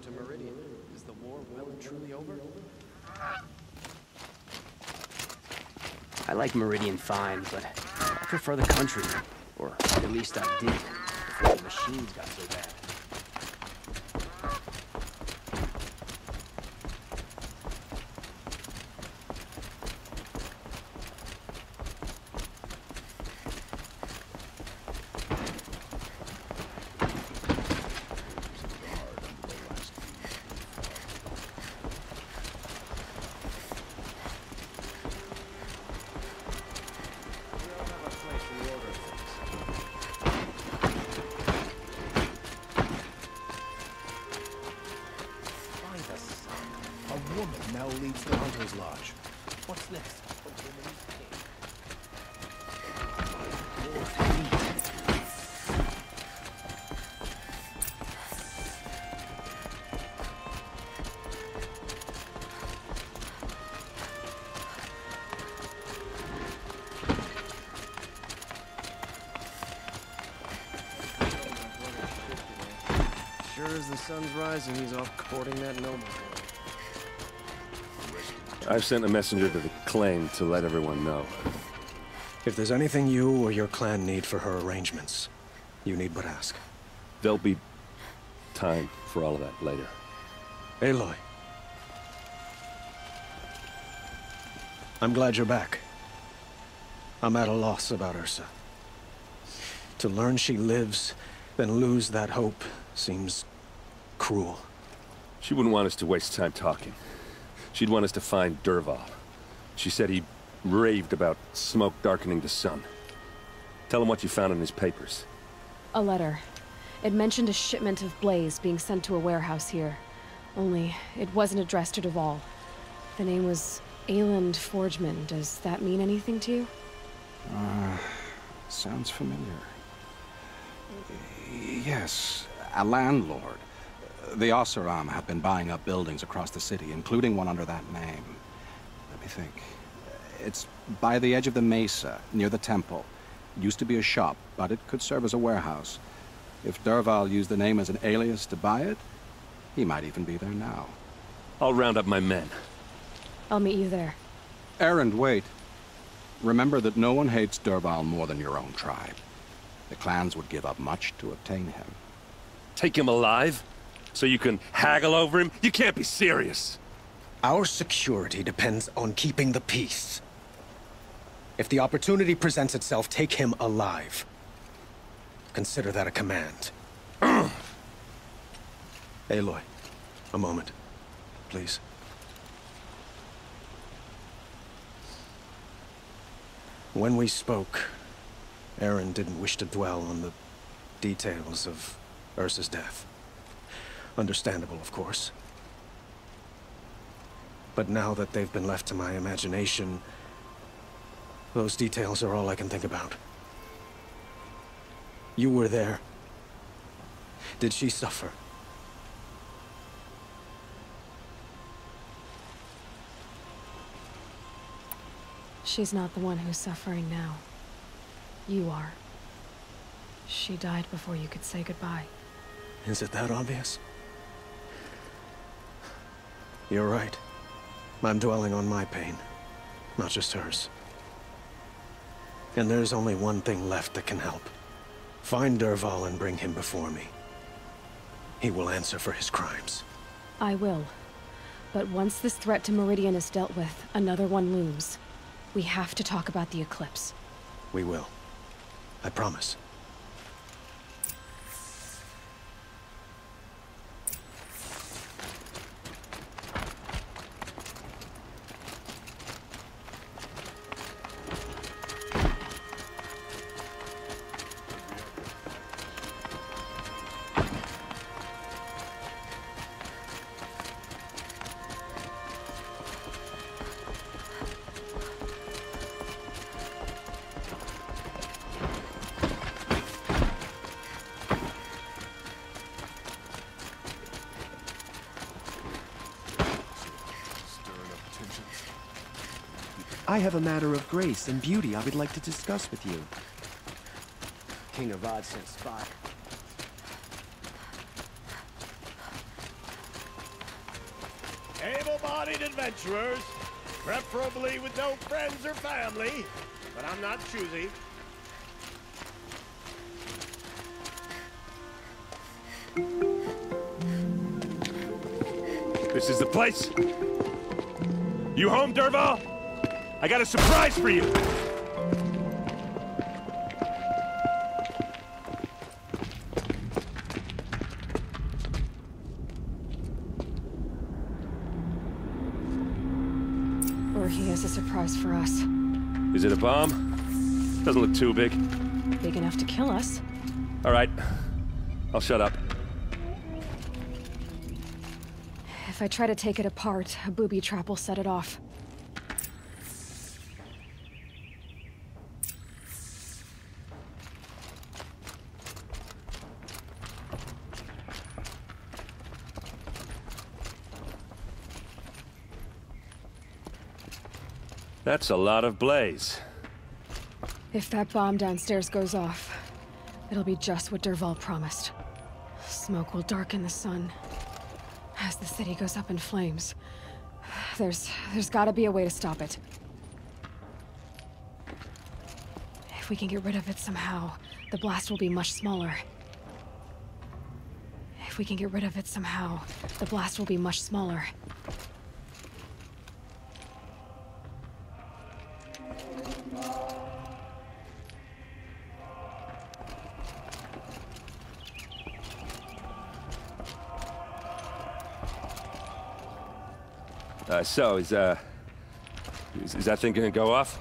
to Maridian. Is the war well and truly over? I like Maridian fine, but I prefer the country. Or at least I did, before the machines got so bad. Now leads the Hunter's Lodge. What's next? Sure as the sun's rising, he's off courting that noble girl. I've sent a messenger to the claim to let everyone know. If there's anything you or your clan need for her arrangements, you need but ask. There'll be time for all of that later. Aloy. I'm glad you're back. I'm at a loss about Ursa. To learn she lives, then lose that hope, seems cruel. She wouldn't want us to waste time talking. She'd want us to find Dervahl. She said he raved about smoke darkening the sun. Tell him what you found in his papers. A letter. It mentioned a shipment of blaze being sent to a warehouse here. Only, it wasn't addressed to Dervahl. The name was Erand Forgeman. Does that mean anything to you? Sounds familiar. Yes, a landlord. The Solarium have been buying up buildings across the city, including one under that name. Let me think. It's by the edge of the mesa, near the temple. It used to be a shop, but it could serve as a warehouse. If Dervahl used the name as an alias to buy it, he might even be there now. I'll round up my men. I'll meet you there. Erand, wait. Remember that no one hates Dervahl more than your own tribe. The clans would give up much to obtain him. Take him alive? So you can haggle over him? You can't be serious! Our security depends on keeping the peace. If the opportunity presents itself, take him alive. Consider that a command. Aloy, a moment, please. When we spoke, Erand didn't wish to dwell on the details of Ursa's death. Understandable, of course. But now that they've been left to my imagination, those details are all I can think about. You were there. Did she suffer? She's not the one who's suffering now. You are. She died before you could say goodbye. Is it that obvious? You're right. I'm dwelling on my pain, not just hers. And there's only one thing left that can help. Find Dervahl and bring him before me. He will answer for his crimes. I will. But once this threat to Maridian is dealt with, another one looms. We have to talk about the eclipse. We will. I promise. I have a matter of grace and beauty I would like to discuss with you. King Avad sent spy. able-bodied adventurers, preferably with no friends or family, but I'm not choosy. This is the place? You home, Dervahl? I got a surprise for you! Or he has a surprise for us. Is it a bomb? Doesn't look too big. Big enough to kill us. All right. I'll shut up. If I try to take it apart, a booby trap will set it off. That's a lot of blaze. If that bomb downstairs goes off, it'll be just what Dervahl promised. Smoke will darken the sun. As the city goes up in flames, there's gotta be a way to stop it. If we can get rid of it somehow, the blast will be much smaller. If we can get rid of it somehow, the blast will be much smaller. So, is that thing gonna go off?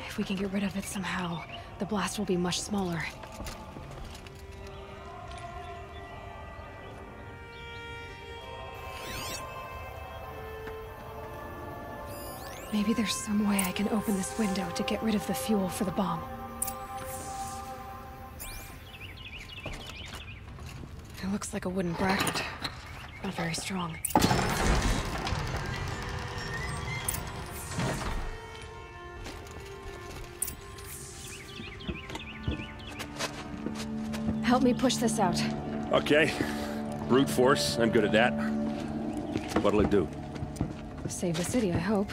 If we can get rid of it somehow, the blast will be much smaller. Maybe there's some way I can open this window to get rid of the fuel for the bomb. It looks like a wooden bracket. Not very strong. Help me push this out. Okay. Brute force, I'm good at that. What'll it do? Save the city, I hope.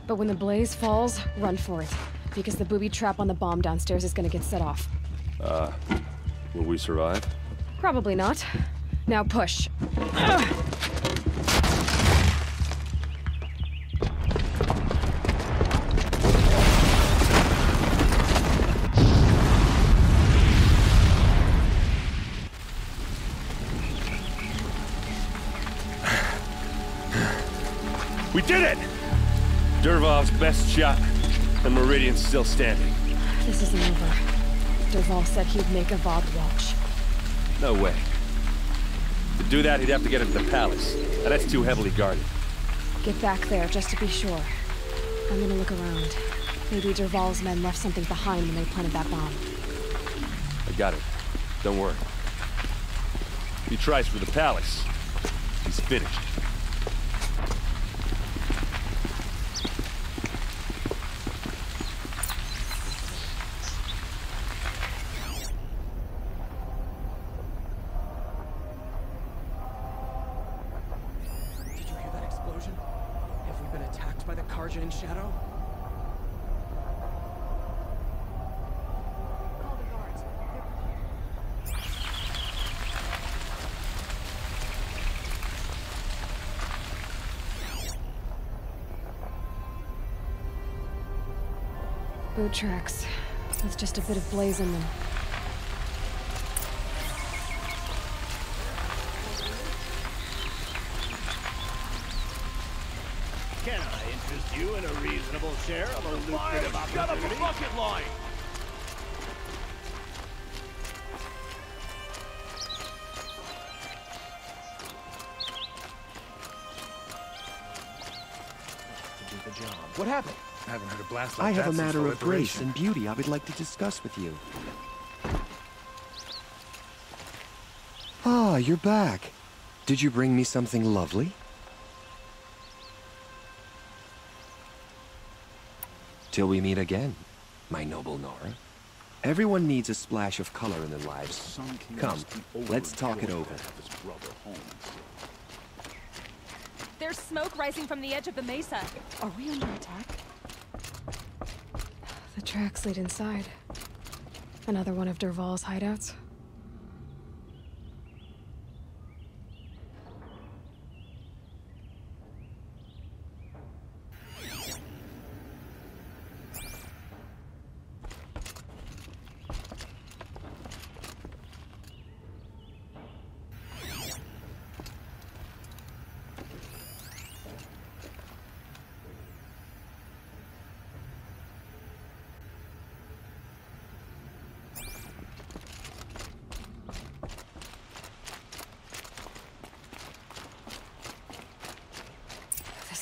But when the blaze falls, run for it. Because the booby trap on the bomb downstairs is gonna get set off. Will we survive? Probably not. Now push. We did it! Dervahl's best shot, and Maridian's still standing. This isn't over. Dervahl said he'd make Avad watch. No way. To do that, he'd have to get into the palace, and that's too heavily guarded. Get back there, just to be sure. I'm gonna look around. Maybe Dervahl's men left something behind when they planted that bomb. I got it. Don't worry. If he tries for the palace, he's finished. Shadow? Boot tracks. With just a bit of blaze in them. Can I interest you in a reasonable share of a lucrative opportunity? Bucket line! What happened? I haven't heard a blast like I that have a since matter the of grace liberation. and beauty I would like to discuss with you. Ah, you're back. Did you bring me something lovely? Till we meet again, my noble Nora. Everyone needs a splash of color in their lives. Come, let's talk it over. There's smoke rising from the edge of the mesa. Are we under attack? The tracks lead inside. Another one of Dervahl's hideouts.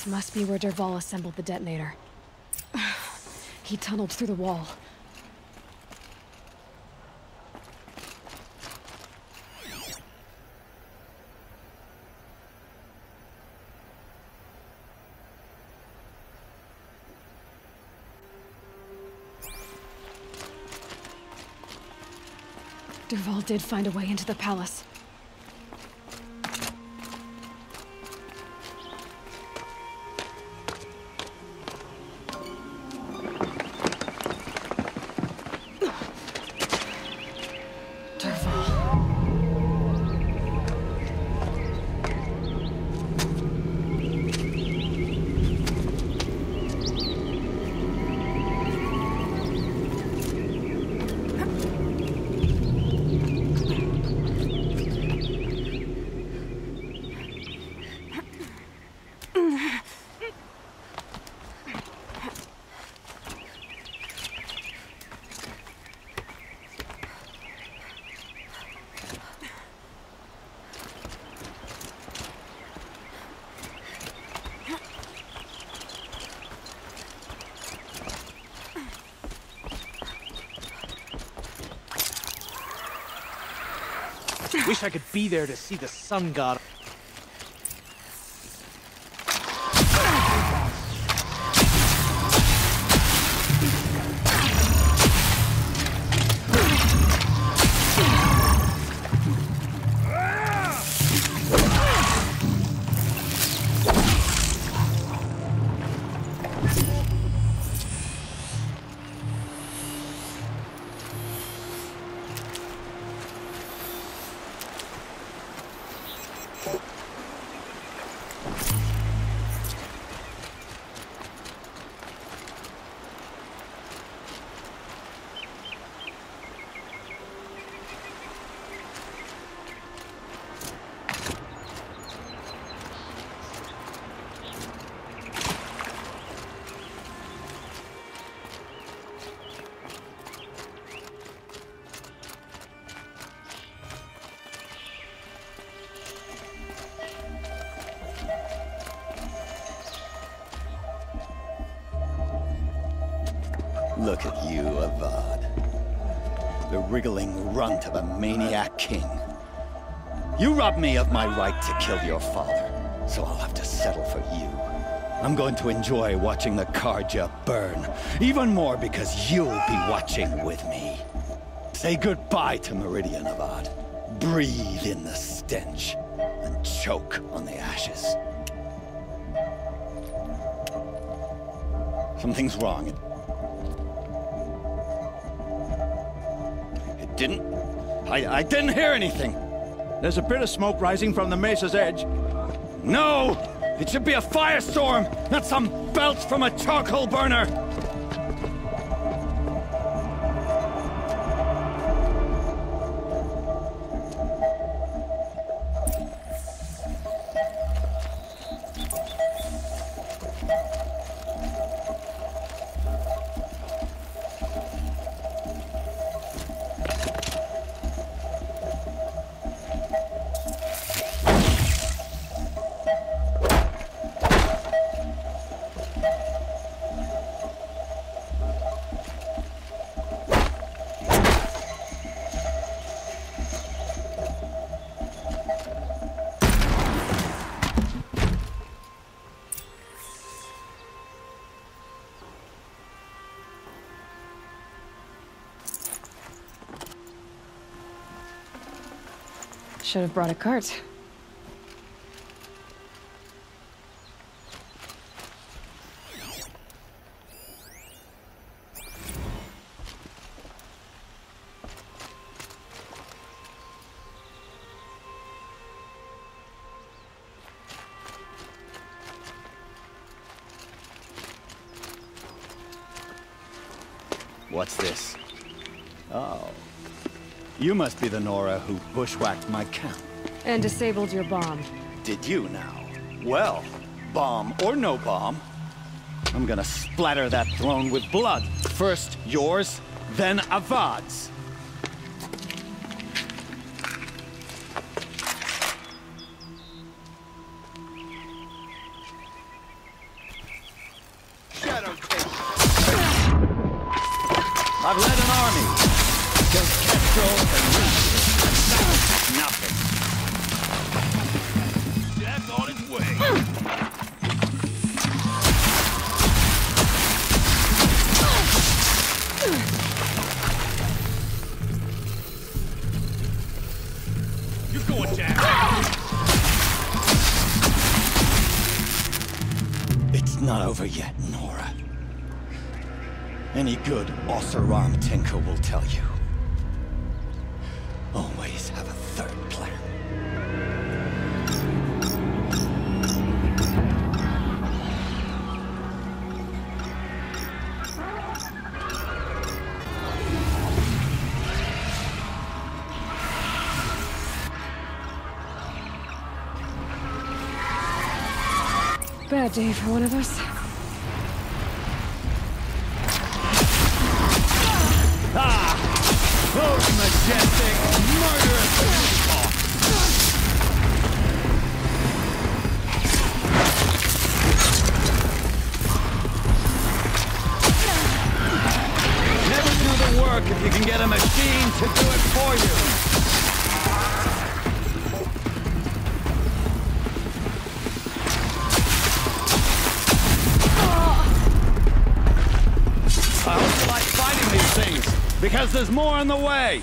Must be where Dervahl assembled the detonator. He tunneled through the wall. Dervahl did find a way into the palace. Wish I could be there to see the sun god. Look at you, Avad. The wriggling runt of a maniac king. You robbed me of my right to kill your father, so I'll have to settle for you. I'm going to enjoy watching the Karja burn, even more because you'll be watching with me. Say goodbye to Maridian, Avad. Breathe in the stench, and choke on the ashes. Something's wrong. I didn't hear anything. There's a bit of smoke rising from the mesa's edge. No! It should be a firestorm, not some belch from a charcoal burner! Should have brought a cart. What's this? Oh. You must be the Nora who bushwhacked my camp. And disabled your bomb. Did you now? Well, bomb or no bomb, I'm gonna splatter that throne with blood. First yours, then Avad's. I've led an army. Killed Kestrel and Reach. Nothing. Death on its way. You're going down. It's not over yet, Nora. Any good Solarium tinker will tell you. Always have a third plan. Bad day for one of us. Those majestic, murderous Glinthawks! Never do the work if you can get a machine to do it for you! I hope you like fighting these things, because there's more on the way!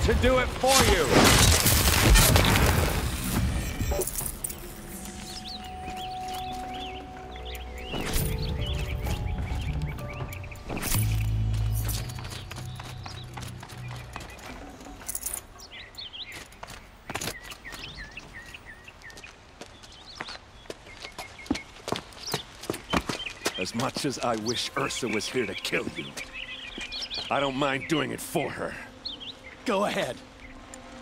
To do it for you. As much as I wish Ursa was here to kill you, I don't mind doing it for her. Go ahead.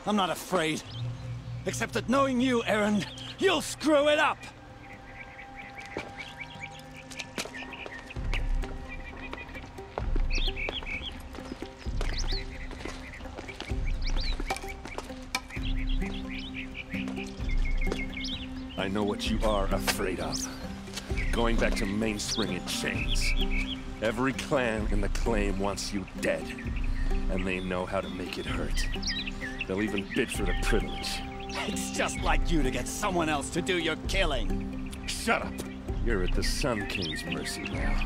I'm not afraid. Except that knowing you, Erand, you'll screw it up! I know what you are afraid of. Going back to Mainspring in chains. Every clan in the claim wants you dead. And they know how to make it hurt. They'll even bid for the privilege. It's just like you to get someone else to do your killing. Shut up! You're at the Sun King's mercy now.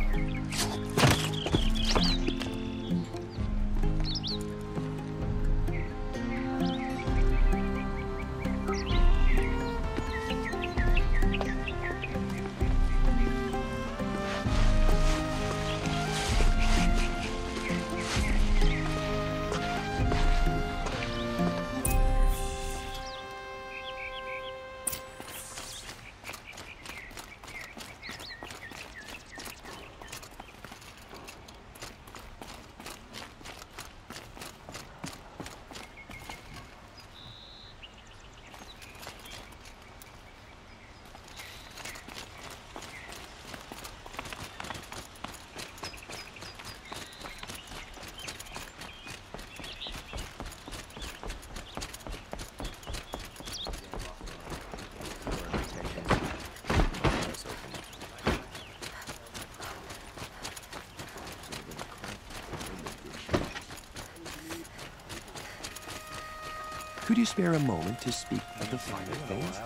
Could you spare a moment to speak of the finer things?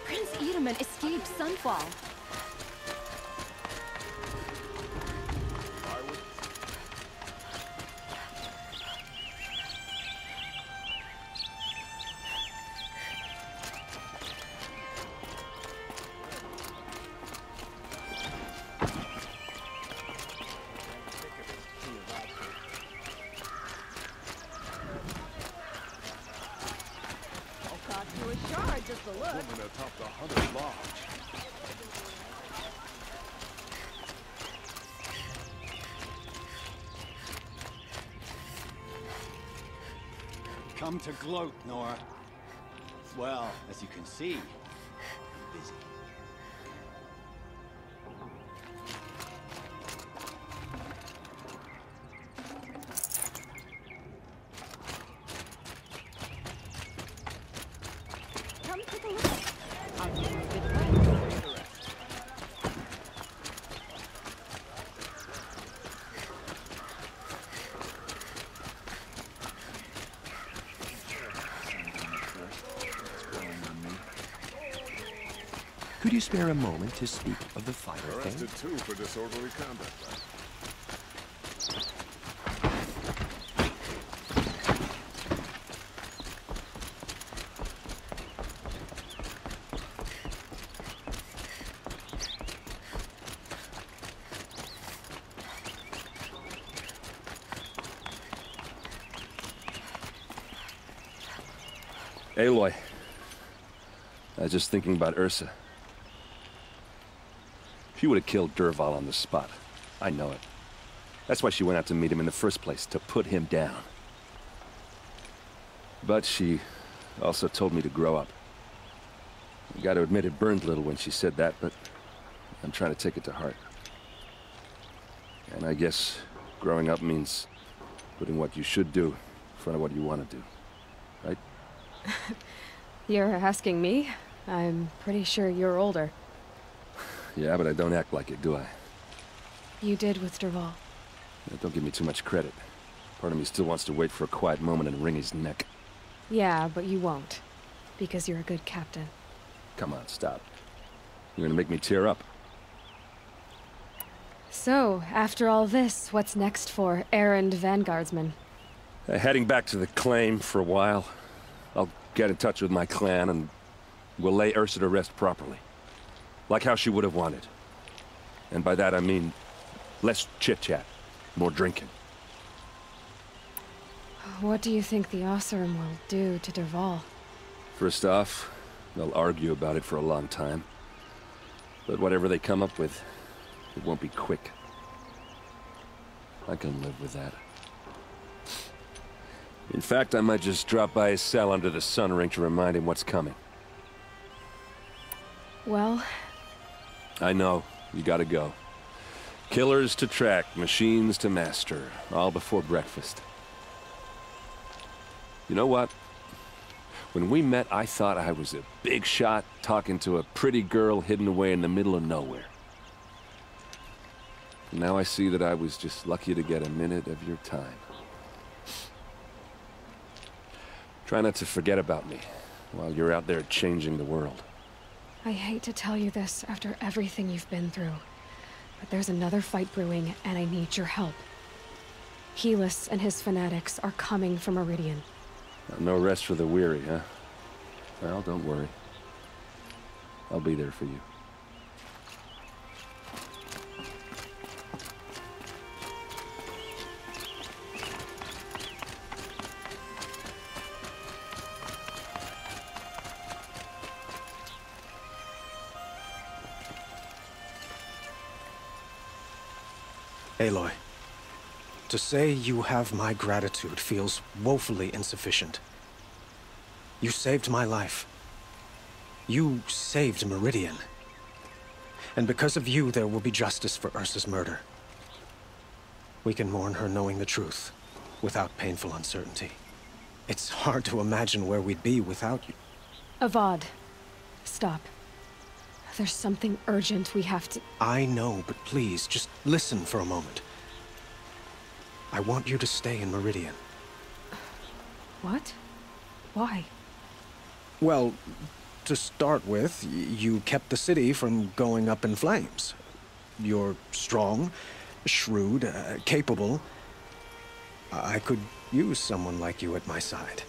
Prince Edelman escaped Sunfall. Come to gloat, Nora. Well, as you can see, I'm busy. Come take a look. Could you spare a moment to speak of the finer things? Arrested too for disorderly conduct. Aloy, I was just thinking about Ursa. She would have killed Dervahl on the spot. I know it. That's why she went out to meet him in the first place, to put him down. But she also told me to grow up. I gotta admit it burned a little when she said that, but I'm trying to take it to heart. And I guess growing up means putting what you should do in front of what you want to do. Right? You're asking me? I'm pretty sure you're older. Yeah, but I don't act like it, do I? You did with Dervahl. Yeah, don't give me too much credit. Part of me still wants to wait for a quiet moment and wring his neck. Yeah, but you won't. Because you're a good captain. Come on, stop. You're gonna make me tear up. So, after all this, what's next for Erand Vanguardsman? Heading back to the claim for a while. I'll get in touch with my clan and we'll lay Ursa to rest properly. Like how she would have wanted. And by that I mean less chit-chat, more drinking. What do you think the Solarium will do to Dervahl? First off, they'll argue about it for a long time. But whatever they come up with, it won't be quick. I can live with that. In fact, I might just drop by his cell under the sun ring to remind him what's coming. Well... I know. You gotta go. Killers to track, machines to master. All before breakfast. You know what? When we met, I thought I was a big shot talking to a pretty girl hidden away in the middle of nowhere. And now I see that I was just lucky to get a minute of your time. Try not to forget about me while you're out there changing the world. I hate to tell you this after everything you've been through, but there's another fight brewing, and I need your help. Helis and his fanatics are coming from Maridian. No rest for the weary, huh? Well, don't worry. I'll be there for you. Aloy, to say you have my gratitude feels woefully insufficient. You saved my life. You saved Maridian. And because of you, there will be justice for Ursa's murder. We can mourn her knowing the truth, without painful uncertainty. It's hard to imagine where we'd be without you. Avad, stop. There's something urgent we have to... I know, but please, just listen for a moment. I want you to stay in Maridian. What? Why? Well, to start with, you kept the city from going up in flames. You're strong, shrewd, capable. I could use someone like you at my side.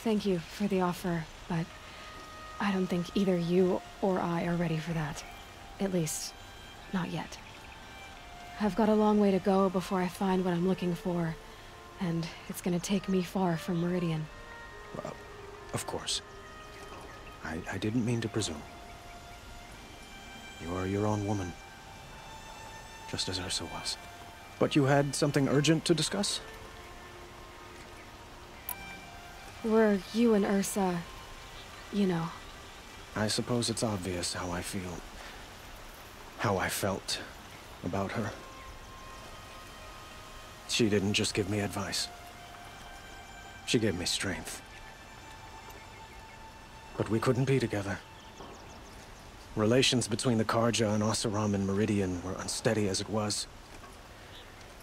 Thank you for the offer, but I don't think either you or I are ready for that. At least, not yet. I've got a long way to go before I find what I'm looking for, and it's gonna take me far from Maridian. Well, of course. I didn't mean to presume. You are your own woman, just as Ursa was. But you had something urgent to discuss? Were you and Ursa, you know? I suppose it's obvious how I feel. How I felt about her. She didn't just give me advice. She gave me strength. But we couldn't be together. Relations between the Karja and Oseram and Maridian were unsteady as it was.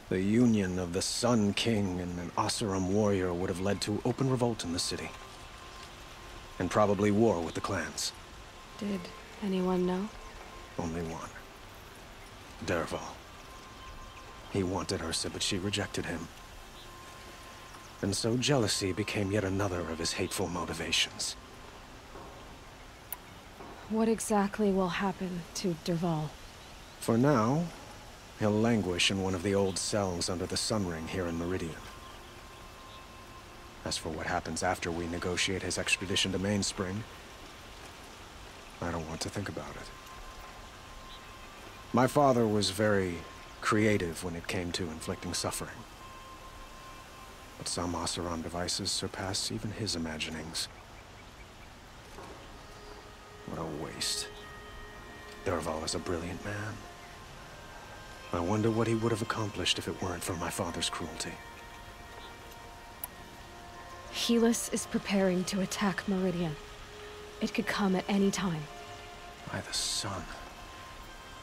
The union of the Sun King and an Oseram warrior would have led to open revolt in the city. And probably war with the clans. Did anyone know? Only one. Dervahl. He wanted Ursa, but she rejected him. And so jealousy became yet another of his hateful motivations. What exactly will happen to Dervahl? For now, he'll languish in one of the old cells under the Sun Ring here in Maridian. As for what happens after we negotiate his extradition to Mainspring, I don't want to think about it. My father was very creative when it came to inflicting suffering. But some Oseram devices surpass even his imaginings. What a waste. Dervahl is a brilliant man. I wonder what he would have accomplished if it weren't for my father's cruelty. Helis is preparing to attack Maridian. It could come at any time. By the sun.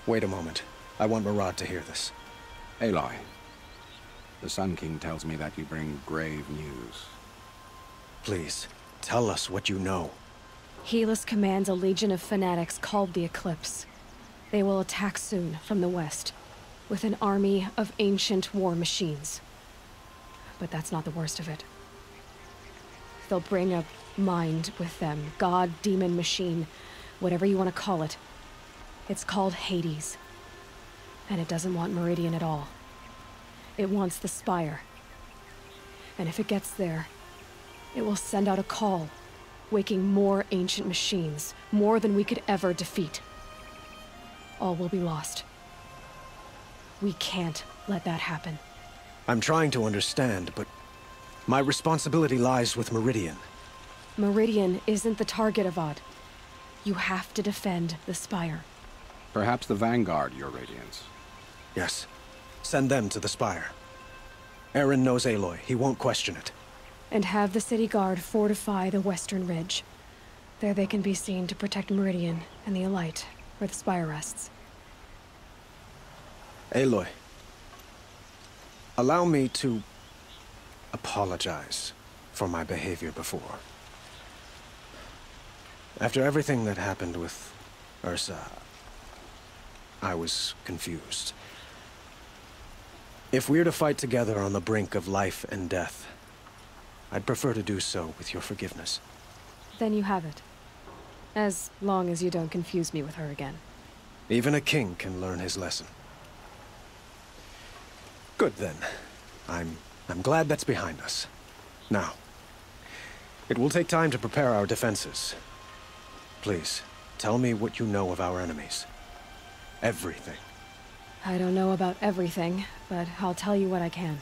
Wait a moment. I want Marad to hear this. Aloy, the Sun King tells me that you bring grave news. Please, tell us what you know. Helis commands a legion of fanatics called the Eclipse. They will attack soon from the west, with an army of ancient war machines. But that's not the worst of it. They'll bring a mind with them, god, demon, machine, whatever you want to call it. It's called Hades. And it doesn't want Maridian at all. It wants the Spire. And if it gets there, it will send out a call, waking more ancient machines, more than we could ever defeat. All will be lost. We can't let that happen. I'm trying to understand, but my responsibility lies with Maridian. Maridian isn't the target, Avad. You have to defend the Spire. Perhaps the Vanguard, Your Radiance. Yes. Send them to the Spire. Erand knows Aloy. He won't question it. And have the city guard fortify the western ridge. There they can be seen to protect Maridian and the Elite, where the Spire rests. Aloy, allow me to apologize for my behavior before. After everything that happened with Ursa, I was confused. If we're to fight together on the brink of life and death, I'd prefer to do so with your forgiveness. Then you have it. As long as you don't confuse me with her again. Even a king can learn his lesson. Good then. I'm glad that's behind us. Now, it will take time to prepare our defenses. Please, tell me what you know of our enemies. Everything. I don't know about everything, but I'll tell you what I can.